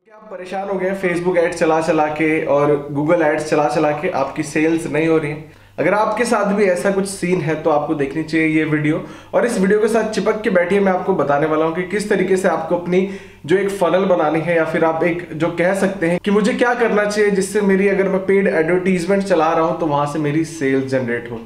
क्या आप परेशान हो गए फेसबुक एड्स चला चला के और गूगल एड्स चला चला के आपकी सेल्स नहीं हो रही है? अगर आपके साथ भी ऐसा कुछ सीन है तो आपको देखनी चाहिए ये वीडियो। और इस वीडियो के साथ चिपक के बैठिए, मैं आपको बताने वाला हूँ कि किस तरीके से आपको अपनी जो एक फनल बनानी है, या फिर आप एक जो कह सकते हैं कि मुझे क्या करना चाहिए जिससे मेरी, अगर मैं पेड एडवर्टीजमेंट चला रहा हूँ तो वहां से मेरी सेल्स जनरेट हो।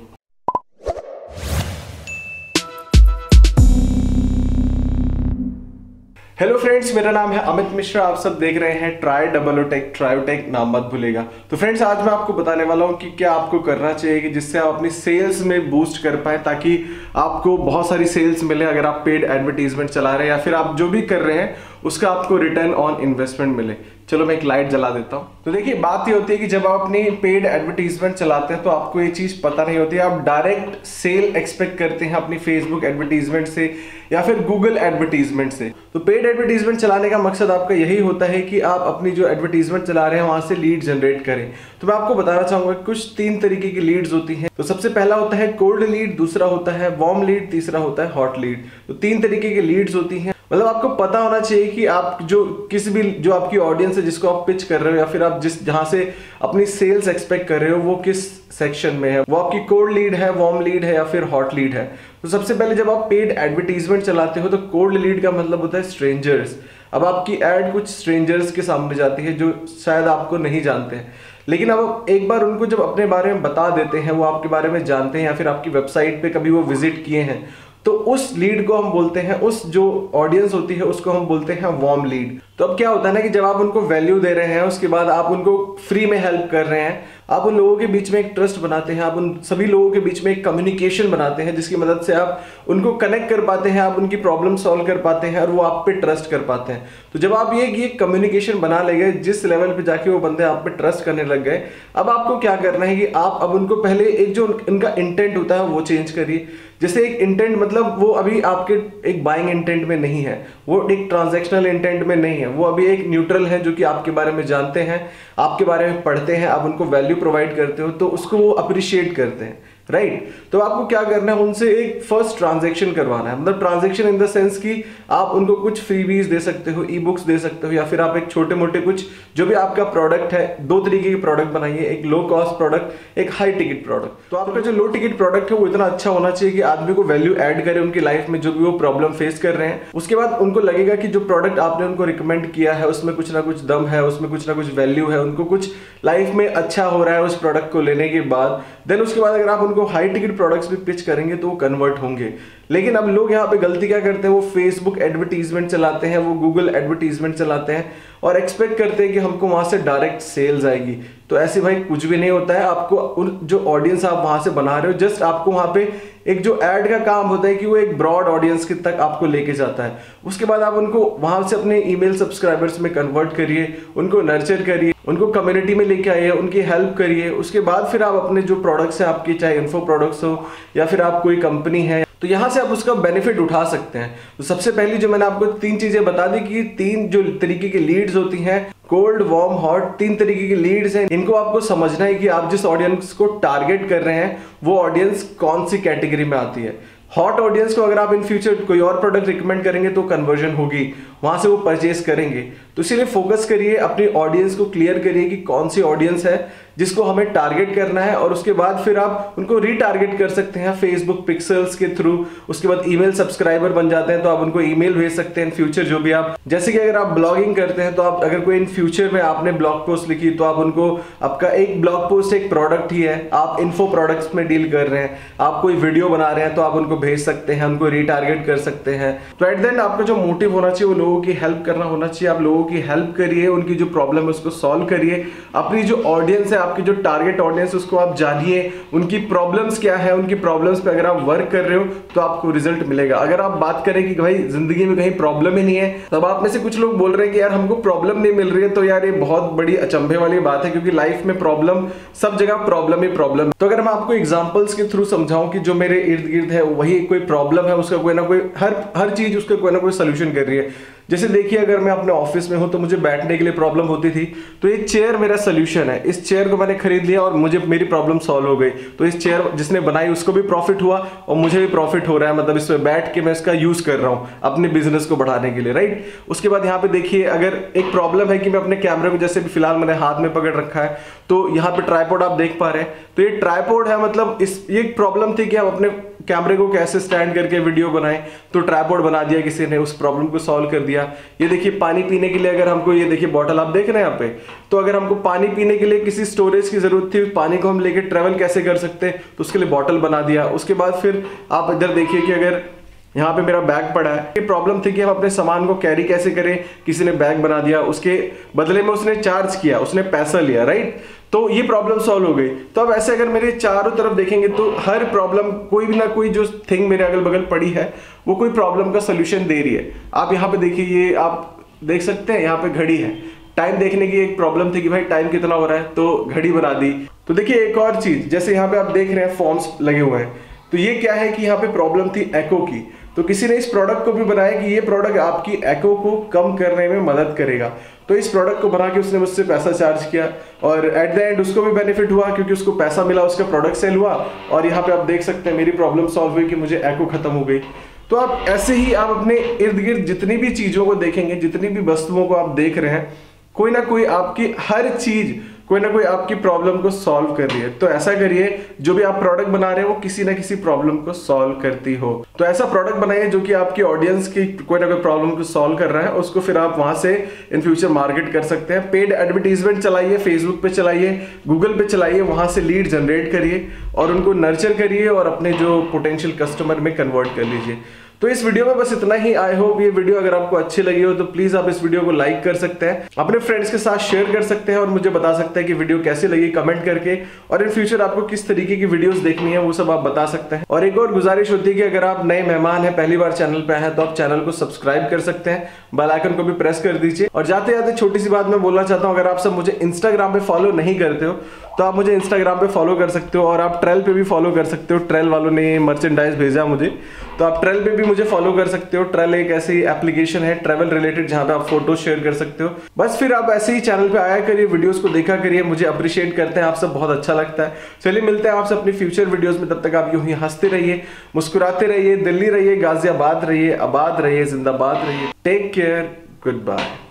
हेलो फ्रेंड्स, मेरा नाम है अमित मिश्रा। आप सब देख रहे हैं ट्रायोटेक, नाम मत भूलेगा। तो फ्रेंड्स, आज मैं आपको बताने वाला हूं कि क्या आपको करना चाहिए कि जिससे आप अपनी सेल्स में बूस्ट कर पाए, ताकि आपको बहुत सारी सेल्स मिले अगर आप पेड एडवर्टीजमेंट चला रहे हैं, या फिर आप जो भी कर रहे हैं उसका आपको रिटर्न ऑन इन्वेस्टमेंट मिले। चलो मैं एक लाइट जला देता हूं। तो देखिए, बात ये होती है कि जब आप अपनी पेड एडवर्टीजमेंट चलाते हैं तो आपको ये चीज पता नहीं होती है। आप डायरेक्ट सेल एक्सपेक्ट करते हैं अपनी फेसबुक एडवर्टीजमेंट से या फिर गूगल एडवर्टीजमेंट से। तो पेड एडवर्टीजमेंट चलाने का मकसद आपका यही होता है कि आप अपनी जो एडवर्टीजमेंट चला रहे हैं वहां से लीड जनरेट करें। तो मैं आपको बताना चाहूंगा कुछ 3 तरीके की लीड्स होती हैं। तो सबसे पहला होता है कोल्ड लीड, दूसरा होता है वार्म लीड, तीसरा होता है हॉट लीड। तो 3 तरीके की लीड्स होती हैं। मतलब आपको पता होना चाहिए कि आप जो किसी भी जो आपकी ऑडियंस है जिसको आप पिच कर रहे हो, या फिर आप जहां से अपनी सेल्स एक्सपेक्ट कर रहे हो, वो किस सेक्शन में है, वो आपकी कोल्ड लीड है, वार्म लीड है या फिर हॉट लीड है। तो सबसे पहले जब आप पेड एडवर्टीजमेंट चलाते हो तो कोल्ड लीड का मतलब होता है स्ट्रेंजर्स। अब आपकी एड कुछ स्ट्रेंजर्स के सामने जाती है जो शायद आपको नहीं जानते हैं, लेकिन अब एक बार उनको जब अपने बारे में बता देते हैं, वो आपके बारे में जानते हैं या फिर आपकी वेबसाइट पे कभी वो विजिट किए हैं, तो उस लीड को हम बोलते हैं, उस जो ऑडियंस होती है उसको हम बोलते हैं वार्म लीड। तो अब क्या होता है ना कि जब आप उनको वैल्यू दे रहे हैं, उसके बाद आप उनको फ्री में हेल्प कर रहे हैं, आप उन लोगों के बीच में एक ट्रस्ट बनाते हैं, आप उन सभी लोगों के बीच में एक कम्युनिकेशन बनाते हैं जिसकी मदद से आप उनको कनेक्ट कर पाते हैं, आप उनकी प्रॉब्लम सॉल्व कर पाते हैं और वो आप पे ट्रस्ट कर पाते हैं। तो जब आप ये कम्युनिकेशन बना ले गए, जिस लेवल पे जाके वो बंदे आप पे ट्रस्ट करने लग गए, अब आपको क्या करना है कि आप अब उनको पहले एक जो उनका इंटेंट होता है वो चेंज करिए। जैसे एक इंटेंट, मतलब वो अभी आपके एक बाइंग इंटेंट में नहीं है, वो एक ट्रांजैक्शनल इंटेंट में नहीं है, वो अभी एक न्यूट्रल है जो कि आपके बारे में जानते हैं, आपके बारे में पढ़ते हैं, आप उनको वैल्यू प्रोवाइड करते हो तो उसको वो अप्रिशिएट करते हैं, राइट। तो आपको क्या करना है, उनसे एक फर्स्ट ट्रांजैक्शन करवाना है। मतलब ट्रांजैक्शन इन द सेंस कि आप उनको कुछ फ्रीबीज दे सकते हो, ई बुक्स दे सकते हो, या फिर आप एक छोटे मोटे कुछ जो भी आपका प्रोडक्ट है, 2 तरीके के प्रोडक्ट बनाइए, एक लो कॉस्ट प्रोडक्ट, एक हाई टिकट प्रोडक्ट। तो आपका जो लो टिकट प्रोडक्ट है वो इतना अच्छा होना चाहिए कि आदमी को वैल्यू ऐड करे उनकी लाइफ में, जो भी वो प्रॉब्लम फेस कर रहे हैं। उसके बाद उनको लगेगा कि जो प्रोडक्ट आपने उनको रिकमेंड किया है उसमें कुछ ना कुछ दम है, उसमें कुछ ना कुछ वैल्यू है, उनको कुछ लाइफ में अच्छा हो रहा है उस प्रोडक्ट को लेने के बाद। देन उसके बाद अगर आप उनको हाई टिकट प्रोडक्ट्स भी पिच करेंगे तो वो कन्वर्ट होंगे। लेकिन अब लोग यहाँ पे गलती क्या करते हैं, वो फेसबुक एडवर्टीजमेंट चलाते हैं, वो गूगल एडवर्टीजमेंट चलाते हैं और एक्सपेक्ट करते हैं कि हमको वहां से डायरेक्ट सेल्स आएगी। तो ऐसे भाई कुछ भी नहीं होता है। आपको उन जो ऑडियंस आप वहां से बना रहे हो, जस्ट आपको वहां पे एक जो ऐड का काम होता है कि वो एक ब्रॉड ऑडियंस के तक आपको लेके जाता है। उसके बाद आप उनको वहां से अपने ईमेल सब्सक्राइबर्स में कन्वर्ट करिए, उनको नर्चर करिए, उनको कम्युनिटी में लेके आइए, उनकी हेल्प करिए। उसके बाद फिर आप अपने जो प्रोडक्ट्स हैं आपकी, चाहे इन्फो प्रोडक्ट्स हो या फिर आप कोई कंपनी है, तो यहां से आप उसका बेनिफिट उठा सकते हैं। तो सबसे पहली जो मैंने आपको 3 चीजें बता दी कि 3 जो तरीके की लीड्स होती हैं, कोल्ड, वार्म, हॉट, 3 तरीके की लीड्स हैं। इनको आपको समझना है कि आप जिस ऑडियंस को टारगेट कर रहे हैं वो ऑडियंस कौन सी कैटेगरी में आती है। हॉट ऑडियंस को अगर आप इन फ्यूचर कोई और प्रोडक्ट रिकमेंड करेंगे तो कन्वर्जन होगी, वहां से वो परचेज करेंगे। तो इसीलिए फोकस करिए, अपनी ऑडियंस को क्लियर करिए कि कौन सी ऑडियंस है जिसको हमें टारगेट करना है, और उसके बाद फिर आप उनको रीटारगेट कर सकते हैं फेसबुक पिक्सल्स के थ्रू। उसके बाद ईमेल सब्सक्राइबर बन जाते हैं तो आप उनको ईमेल भेज सकते हैं इन फ्यूचर। जो भी आप, जैसे कि अगर आप ब्लॉगिंग करते हैं तो आप अगर कोई इन फ्यूचर में आपने ब्लॉग पोस्ट लिखी तो आप उनको, आपका एक ब्लॉग पोस्ट एक प्रोडक्ट ही है, आप इन्फो प्रोडक्ट्स में डील कर रहे हैं, आप कोई वीडियो बना रहे हैं तो आप उनको भेज सकते हैं, उनको रीटारगेट कर सकते हैं। तो एट द एंड आपका जो मोटिव होना चाहिए वो लोगों की हेल्प करना होना चाहिए। आप लोगों की हेल्प करिए, उनकी जो प्रॉब्लम है उसको सॉल्व करिए। अपनी जो ऑडियंस है, आपकी जो टारगेट ऑडियंस, उसको आप जानिए, उनकी प्रॉब्लम्स क्या है, उनकी प्रॉब्लम्स पे अगर आप वर्क कर रहे हो तो आपको रिजल्ट मिलेगा। अगर आप बात करें कि भाई जिंदगी में कहीं प्रॉब्लम ही नहीं है, तब आप में से कुछ लोग बोल रहे हैं कि यार हमको प्रॉब्लम नहीं मिल रही है, तो यार ये बहुत बड़ी अचंभे वाली बात है, क्योंकि लाइफ में प्रॉब्लम, सब जगह प्रॉब्लम ही प्रॉब्लम। तो अगर मैं आपको एग्जांपल्स के थ्रू समझाऊं कि जो मेरे इर्द गिर्द है वही कोई प्रॉब्लम है, उसका कोई ना कोई, हर चीज उसका कोई ना कोई सोल्यूशन कर रही है। जैसे देखिए अगर मैं अपने ऑफिस में हूं तो मुझे बैठने के लिए प्रॉब्लम होती थी, तो ये चेयर मेरा सोल्यूशन है। इस चेयर को मैंने खरीद लिया और मुझे मेरी प्रॉब्लम सॉल्व हो गई। तो इस चेयर जिसने बनाई उसको भी प्रॉफिट हुआ और मुझे भी प्रॉफिट हो रहा है, मतलब इसमें बैठ के मैं इसका यूज कर रहा हूं अपने बिजनेस को बढ़ाने के लिए, राइट। उसके बाद यहाँ पे देखिए अगर एक प्रॉब्लम है कि मैं अपने कैमरे को, जैसे भी फिलहाल मैंने हाथ में पकड़ रखा है, तो यहाँ पे ट्राइपॉड आप देख पा रहे हैं, तो ये ट्राइपॉड है, मतलब ये प्रॉब्लम थी कि हम अपने कैमरे को कैसे स्टैंड करके वीडियो बनाएं, तो ट्राइपॉड बना दिया किसी ने, उस प्रॉब्लम को सॉल्व कर दिया। ये देखिए पानी पीने के लिए अगर हमको, ये देखिए बॉटल आप देख रहे हैं यहाँ पे, तो अगर हमको पानी पीने के लिए किसी स्टोरेज की जरूरत थी, पानी को हम लेके ट्रेवल कैसे कर सकते हैं, तो उसके लिए बॉटल बना दिया। उसके बाद फिर आप इधर देखिए कि अगर यहाँ पे मेरा बैग पड़ा है, ये प्रॉब्लम थी कि हम अपने सामान को कैरी कैसे करें, किसी ने बैग बना दिया, उसके बदले में उसने चार्ज किया, उसने पैसा लिया, राइट। तो ये प्रॉब्लम सॉल्व हो गई। तो अब ऐसे अगर मेरे चारों तरफ देखेंगे तो हर प्रॉब्लम, कोई भी ना कोई जो थिंग मेरे अगल बगल पड़ी है वो कोई प्रॉब्लम का सोल्यूशन दे रही है। आप यहाँ पे देखिए, ये आप देख सकते हैं यहाँ पे घड़ी है, टाइम देखने की एक प्रॉब्लम थी कि भाई टाइम कितना हो रहा है, तो घड़ी बना दी। तो देखिए एक और चीज, जैसे यहाँ पे आप देख रहे हैं फॉर्म्स लगे हुए हैं, तो ये क्या है कि यहाँ पे प्रॉब्लम थी एको की, तो किसी ने इस प्रोडक्ट को भी बनाया कि ये प्रोडक्ट आपकी एको को कम करने में मदद करेगा। तो इस प्रोडक्ट को बना के उसने मुझसे पैसा चार्ज किया और एट द एंड उसको भी बेनिफिट हुआ क्योंकि उसको पैसा मिला, उसका प्रोडक्ट सेल हुआ। और यहाँ पे आप देख सकते हैं मेरी प्रॉब्लम सॉल्व हुई कि मुझे एको खत्म हो गई। तो आप ऐसे ही आप अपने इर्द गिर्द जितनी भी चीजों को देखेंगे, जितनी भी वस्तुओं को आप देख रहे हैं, कोई ना कोई आपकी हर चीज, कोई ना कोई आपकी प्रॉब्लम को सॉल्व कर रही है। तो ऐसा करिए जो भी आप प्रोडक्ट बना रहे हो वो किसी ना किसी प्रॉब्लम को सॉल्व करती हो। तो ऐसा प्रोडक्ट बनाइए जो कि आपकी ऑडियंस की कोई ना कोई प्रॉब्लम को सॉल्व कर रहा है, उसको फिर आप वहां से इन फ्यूचर मार्केट कर सकते हैं। पेड एडवर्टीजमेंट चलाइए, फेसबुक पे चलाइए, गूगल पे चलाइए, वहां से लीड जनरेट करिए और उनको नर्चर करिए और अपने जो पोटेंशियल कस्टमर में कन्वर्ट कर लीजिए। तो इस वीडियो में बस इतना ही। आई होप ये वीडियो अगर आपको अच्छी लगी हो तो प्लीज आप इस वीडियो को लाइक कर सकते हैं, अपने फ्रेंड्स के साथ शेयर कर सकते हैं और मुझे बता सकते हैं कि वीडियो कैसी लगी कमेंट करके। और इन फ्यूचर आपको किस तरीके की वीडियोस देखनी है वो सब आप बता सकते हैं। और एक और गुजारिश होती है कि अगर आप नए मेहमान हैं, पहली बार चैनल पे हैं, तो आप चैनल को सब्सक्राइब कर सकते हैं, बेल आइकन को भी प्रेस कर दीजिए। और जाते जाते छोटी सी बात मैं बोलना चाहता हूँ, अगर आप सब मुझे इंस्टाग्राम पे फॉलो नहीं करते हो तो आप मुझे इंस्टाग्राम पे फॉलो कर सकते हो और आप ट्रेल पे भी फॉलो कर सकते हो। ट्रेल वालों ने मर्चेंडाइज भेजा मुझे, तो आप ट्रेल पे भी मुझे फॉलो कर सकते हो। ट्रेल एक ऐसी एप्लीकेशन है ट्रैवल रिलेटेड जहां पे आप फोटो शेयर कर सकते हो। बस फिर आप ऐसे ही चैनल पे आया करिए, वीडियोस को देखा करिए, मुझे अप्रिशिएट करते हैं आप सब, बहुत अच्छा लगता है। चलिए मिलते हैं आपसे अपनी फ्यूचर वीडियोस में, तब तक आप यूं ही हंसते रहिए, मुस्कुराते रहिए, दिल्ली रहिए, गाजियाबाद रहिए, आबाद रहिए, जिंदाबाद रहिए। Take care, good bye.